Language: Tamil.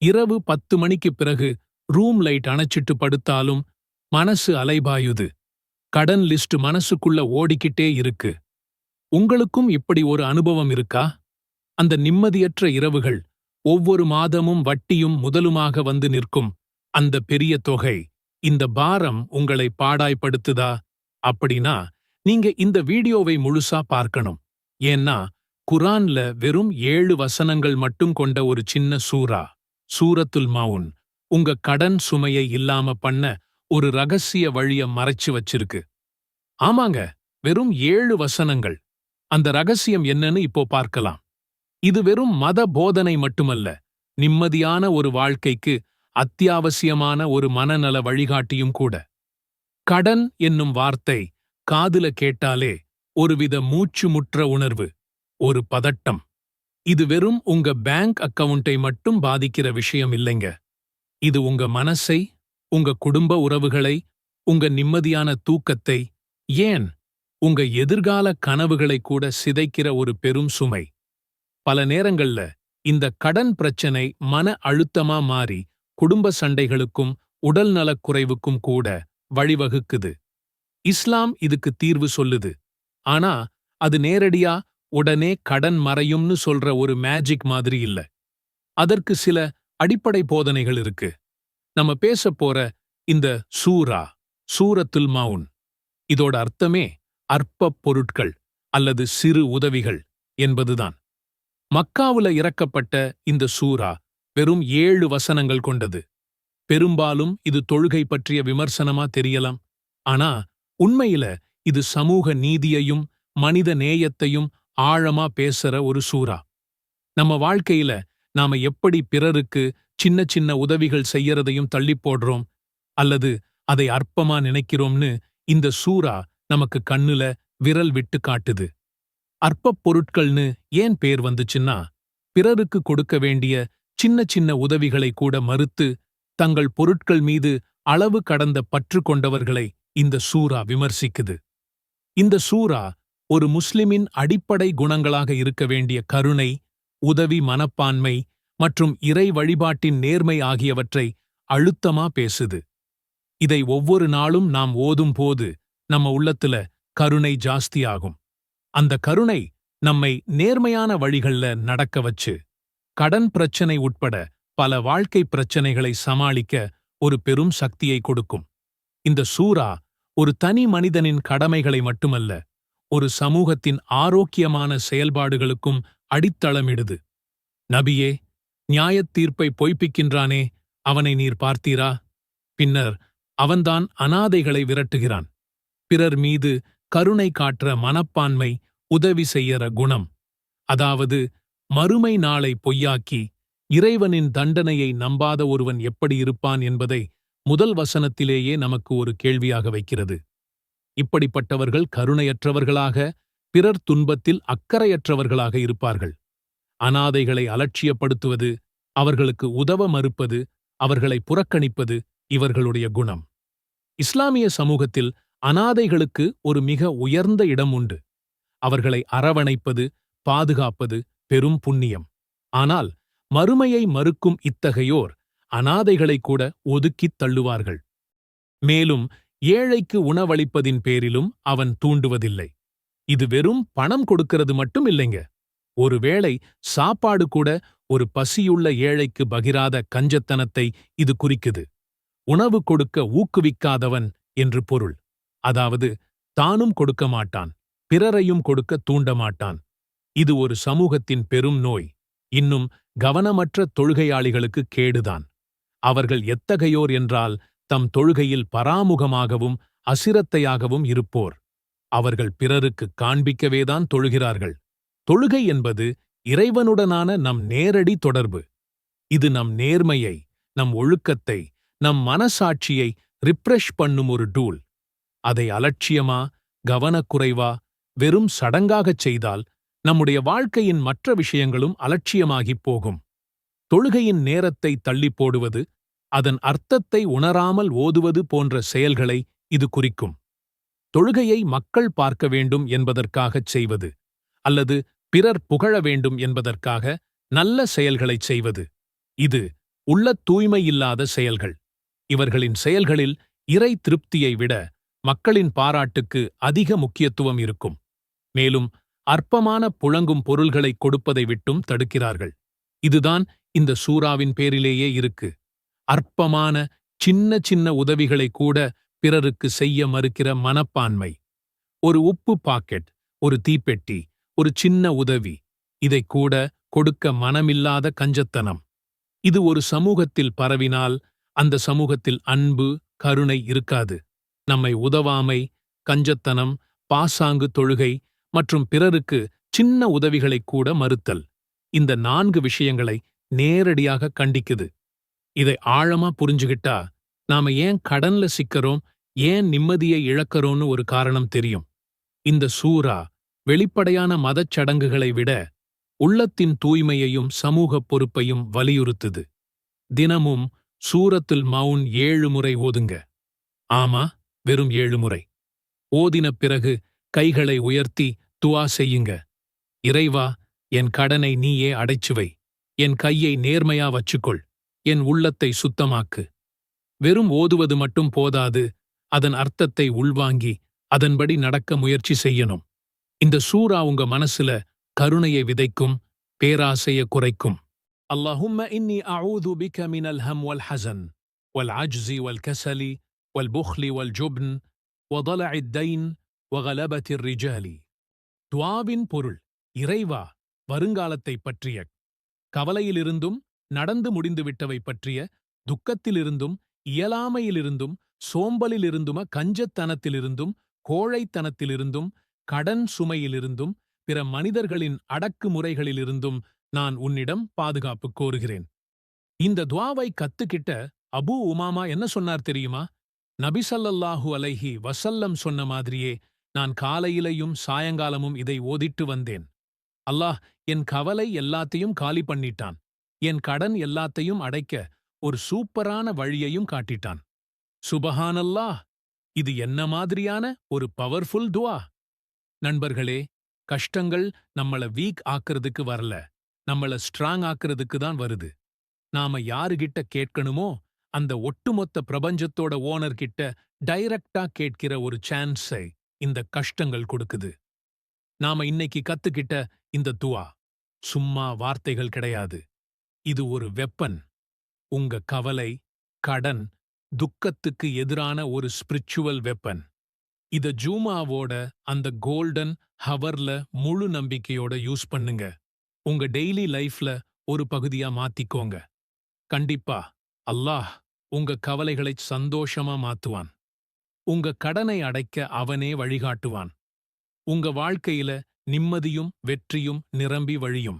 இரவு 10 மணிக்குப் பிறகு ரூம் லைட் அணைச்சிட்டு படுத்தாலும் மனசு அலைபாயுது. கடன் லிஸ்ட் மனசுக்குள்ள ஓடிக்கிட்டே இருக்கு. உங்களுக்கும் இப்படி ஒரு அனுபவம் இருக்கா? அந்த நிம்மதியற்ற இரவுகள், ஒவ்வொரு மாதமும் வட்டியும் முதலுமாக வந்து நிற்கும் அந்த பெரிய தொகை, இந்த பாரம் உங்களை பாடாய்ப்படுத்துதா? அப்படின்னா நீங்க இந்த வீடியோவை முழுசா பார்க்கணும். ஏன்னா குர்ஆன்ல வெறும் 7 வசனங்கள் மட்டும் கொண்ட ஒரு சின்ன சூரத்துல் மவுன் உங்க கடன் சுமையை இல்லாம பண்ண ஒரு ரகசிய வழிய மறைச்சு வச்சிருக்கு. ஆமாங்க, வெறும் 7 வசனங்கள். அந்த ரகசியம் என்னன்னு இப்போ பார்க்கலாம். இது வெறும் மத போதனை மட்டுமல்ல, நிம்மதியான ஒரு வாழ்க்கைக்கு அத்தியாவசியமான ஒரு மனநல வழிகாட்டியும் கூட. கடன் என்னும் வார்த்தை காதுல கேட்டாலே ஒருவித மூச்சு முற்ற உணர்வு, ஒரு பதட்டம். இது வெறும் உங்க பேங்க் அக்கவுண்டை மட்டும் பாதிக்கிற விஷயம் இல்லைங்க. இது உங்க மனசை, உங்க குடும்ப உறவுகளை, உங்க நிம்மதியான தூக்கத்தை, ஏன் உங்க எதிர்கால கனவுகளை கூட சிதைக்கிற ஒரு பெரும் சுமை. பல நேரங்கள்ல இந்த கடன் பிரச்சனை மன அழுத்தமா மாறி குடும்ப சண்டைகளுக்கும் உடல்நலக் குறைவுக்கும் கூட வழிவகுக்குது. இஸ்லாம் இதுக்கு தீர்வு சொல்லுது. ஆனா அது நேரடியா உடனே கடன் மறையும்னு சொல்ற ஒரு மேஜிக் மாதிரி இல்ல. அதற்கு சில அடிப்படை போதனைகள் இருக்கு. நம்ம பேசப் போற இந்த சூரத்துல் மவுன், இதோட அர்த்தமே அற்பப் பொருட்கள் அல்லது சிறு உதவிகள் என்பதுதான். மக்காவுல இறக்கப்பட்ட இந்த சூரா வெறும் 7 வசனங்கள் கொண்டது. பெரும்பாலும் இது தொழுகை பற்றிய விமர்சனமா தெரியலாம். ஆனா உண்மையில இது சமூக நீதியையும் மனித நேயத்தையும் ஆழமா பேசுற ஒரு சூரா. நம்ம வாழ்க்கையில நாம எப்படி பிறருக்கு சின்ன சின்ன உதவிகள் செய்யறதையும் தள்ளிப் போடுறோம் அல்லது அதை அற்பமா நினைக்கிறோம்னு இந்த சூரா நமக்கு கண்ணுல விரல் விட்டு காட்டுது. அற்பப் பொருட்கள்னு ஏன் பேர் வந்துச்சுன்னா, பிறருக்கு கொடுக்க வேண்டிய சின்ன சின்ன உதவிகளை கூட மறுத்து தங்கள் பொருட்கள் மீது அளவு கடந்த பற்று கொண்டவர்களை இந்த சூரா விமர்சிக்குது. இந்த சூரா ஒரு முஸ்லிமின் அடிப்படை குணங்களாக இருக்க வேண்டிய கருணை, உதவி மனப்பான்மை மற்றும் இறை வழிபாட்டின் நேர்மை ஆகியவற்றை அழுத்தமா பேசுது. இதை ஒவ்வொரு நாளும் நாம் ஓதும் போது நம்ம உள்ளத்துல கருணை ஜாஸ்தியாகும். அந்த கருணை நம்மை நேர்மையான வழிகள்ல நடக்க வச்சு கடன் பிரச்சனை உட்பட பல வாழ்க்கை பிரச்சனைகளை சமாளிக்க ஒரு பெரும் சக்தியை கொடுக்கும். இந்த சூரா ஒரு தனி மனிதனின் கடமைகளை மட்டுமல்ல, ஒரு சமூகத்தின் ஆரோக்கியமான செயல்பாடுகளுக்கும் அடித்தளமிடுது. நபியே, நியாயத் தீர்ப்பை பொய்ப்பிக்கின்றானே, அவனை நீர் பார்த்தீரா? பின்னர் அவன்தான் அனாதைகளை விரட்டுகிறான். பிறர் மீது கருணை காட்டுற மனப்பான்மை, உதவி செய்யற குணம். அதாவது மறுமை நாளை பொய்யாக்கி இறைவனின் தண்டனையை நம்பாத ஒருவன் எப்படி இருப்பான் என்பதை முதல் வசனத்திலேயே நமக்கு ஒரு கேள்வியாக வைக்கிறது. இப்படிப்பட்டவர்கள் கருணையற்றவர்களாக, பிறர் துன்பத்தில் அக்கறையற்றவர்களாக இருப்பார்கள். அனாதைகளை அலட்சியப்படுத்துவது, அவர்களுக்கு உதவ மறுப்பது, அவர்களை புறக்கணிப்பது இவர்களுடைய குணம். இஸ்லாமிய சமூகத்தில் அனாதைகளுக்கு ஒரு மிக உயர்ந்த இடம் உண்டு. அவர்களை அரவணைப்பது, பாதுகாப்பது பெரும் புண்ணியம். ஆனால் மறுமையை மறுக்கும் இத்தகையோர் அனாதைகளை கூட ஒதுக்கித் தள்ளுவார்கள். மேலும் ஏழைக்கு உணவளிப்பதின் பேரிலும் அவன் தூண்டுவதில்லை. இது வெறும் பணம் கொடுக்கிறது மட்டும் இல்லைங்க. ஒருவேளை சாப்பாடு கூட ஒரு பசியுள்ள ஏழைக்கு பகிராத கஞ்சத்தனத்தை இது குறிக்குது. உணவு கொடுக்க ஊக்குவிக்காதவன் என்று பொருள். அதாவது தானும் கொடுக்க மாட்டான், பிறரையும் கொடுக்க தூண்டமாட்டான். இது ஒரு சமூகத்தின் பெரும் நோய். இன்னும் கவனமற்ற தொழுகையாளிகளுக்கு கேடுதான். அவர்கள் எத்தகையோர் என்றால், தம் தொழுகையில் பராமுகமாகவும் அசிரத்தையாகவும் இருப்போர். அவர்கள் பிறருக்கு காண்பிக்கவேதான் தொழுகிறார்கள். தொழுகை என்பது இறைவனுடனான நம் நேரடி தொடர்பு. இது நம் நேர்மையை, நம் ஒழுக்கத்தை, நம் மனசாட்சியை ரிப்ரெஷ் பண்ணும் ஒரு டூல். அதை அலட்சியமா, கவனக்குறைவா, வெறும் சடங்காகச் செய்தால் நம்முடைய வாழ்க்கையின் மற்ற விஷயங்களும் அலட்சியமாகிப் போகும். தொழுகையின் நேரத்தை தள்ளிப் போடுவது, அதன் அர்த்தத்தை உணராமல் ஓதுவது போன்ற செயல்களை இது குறிக்கும். தொழுகையை மக்கள் பார்க்க வேண்டும் என்பதற்காகச் செய்வது, அல்லது பிறர் புகழ வேண்டும் என்பதற்காக நல்ல செயல்களைச் செய்வது, இது உள்ளத் தூய்மையில்லாத செயல்கள். இவர்களின் செயல்களில் இறை திருப்தியை விட மக்களின் பாராட்டுக்கு அதிக முக்கியத்துவம் இருக்கும். மேலும் அற்பமான புழங்கும் பொருள்களை கொடுப்பதை விட்டும் தடுக்கிறார்கள். இதுதான் இந்த சூறாவின் பேரிலேயே இருக்கு. அற்பமான சின்ன சின்ன உதவிகளை கூட பிறருக்கு செய்ய மறுக்கிற மனப்பான்மை. ஒரு உப்பு பாக்கெட், ஒரு தீப்பெட்டி, ஒரு சின்ன உதவி, இதை கூட கொடுக்க மனமில்லாத கஞ்சத்தனம். இது ஒரு சமூகத்தில் பரவினால் அந்த சமூகத்தில் அன்பு, கருணை இருக்காது. நம்மை உதவாமை, கஞ்சத்தனம், பாசாங்கு தொழுகை மற்றும் பிறருக்கு சின்ன உதவிகளை கூட மறுத்தல், இந்த 4 விஷயங்களை நேரடியாக கண்டிக்குது. இதை ஆழமா புரிஞ்சுகிட்டா நாம ஏன் கடன்ல சிக்கறோம், ஏன் நிம்மதியை இழக்கறோம்னு ஒரு காரணம் தெரியும். இந்த சூரா வெளிப்படையான மதச் சடங்குகளை விட உள்ளத்தின் தூய்மையையும் சமூக பொறுப்பையும் வலியுறுத்துது. தினமும் சூரத்துல் மவுன் 7 முறை ஓதுங்க. ஆமா, வெறும் 7 முறை. ஓதின பிறகு கைகளை உயர்த்தி துஆ செய்யுங்க. இறைவா, என் கடனை நீயே அடைச்சுவை. என் கையை நேர்மையா வச்சுக்கொள். என் உள்ளத்தை சுத்தமாக்கு. வெறும் ஓதுவது மட்டும் போதாது, அதன் அர்த்தத்தை உள்வாங்கி அதன்படி நடக்க முயற்சி செய்யணும். இந்த சூரா உங்க மனசுல கருணையை விதைக்கும், பேராசைய குறைக்கும். اللهم إني أعوذ بك من الهم والحزن والعجز والكسل والبخل والجبن وضلع الدين وغلبة الرجال. துஆவின் பொருள்: இறைவா, வருங்காலத்தைப் பற்றிய கவலையிலிருந்தும், நடந்து முடிந்துவிட்டவை பற்றிய துக்கத்திலிருந்தும், இயலாமையிலிருந்தும், சோம்பலிலிருந்தும், கஞ்சத்தனத்திலிருந்தும், கோழைத்தனத்திலிருந்தும், கடன் சுமையிலிருந்தும், பிற மனிதர்களின் அடக்குமுறைகளிலிருந்தும் நான் உன்னிடம் பாதுகாப்பு கோருகிறேன். இந்த துஆவை கத்துக்கிட்ட அபூ உமாமா என்ன சொன்னார் தெரியுமா? நபி ஸல்லல்லாஹு அலைஹி வஸல்லம் சொன்ன மாதிரியே நான் காலையிலையும் சாயங்காலமும் இதை ஓதிட்டு வந்தேன். அல்லாஹ் என் கவலை எல்லாத்தையும் காலி பண்ணிட்டான். என் கடன் எல்லாத்தையும் அடைக்க ஒரு சூப்பரான வழியையும் காட்டிட்டான். சுபஹானல்லாஹ்! இது என்ன மாதிரியான ஒரு பவர்ஃபுல் துஆ! நண்பர்களே, கஷ்டங்கள் நம்மள வீக் ஆக்குறதுக்கு வரல, நம்மள ஸ்ட்ராங் ஆக்குறதுக்கு தான் வருது. நாம யாருகிட்ட கேட்கணுமோ அந்த ஒட்டுமொத்த பிரபஞ்சத்தோட ஓனர் கிட்ட டைரக்டா கேட்கிற ஒரு சான்ஸை இந்த கஷ்டங்கள் கொடுக்குது. நாம இன்னைக்கு கத்துக்கிட்ட இந்த துஆ சும்மா வார்த்தைகள் கிடையாது. இது ஒரு வெப்பன். உங்க கவலை, கடன், துக்கத்துக்கு எதிரான ஒரு ஸ்பிரிச்சுவல் வெப்பன். இத ஜூமாவோட அந்த கோல்டன் ஹவர்ல முழு நம்பிக்கையோட யூஸ் பண்ணுங்க. உங்க டெய்லி லைஃப்ல ஒரு பகுதியா மாத்திக்கோங்க. கண்டிப்பா அல்லாஹ் உங்க கவலைகளை சந்தோஷமா மாத்துவான். உங்க கடனை அடைக்க அவனே வழிகாட்டுவான். உங்க வாழ்க்கையில நிம்மதியும் வெற்றியும் நிரம்பி வழியும்.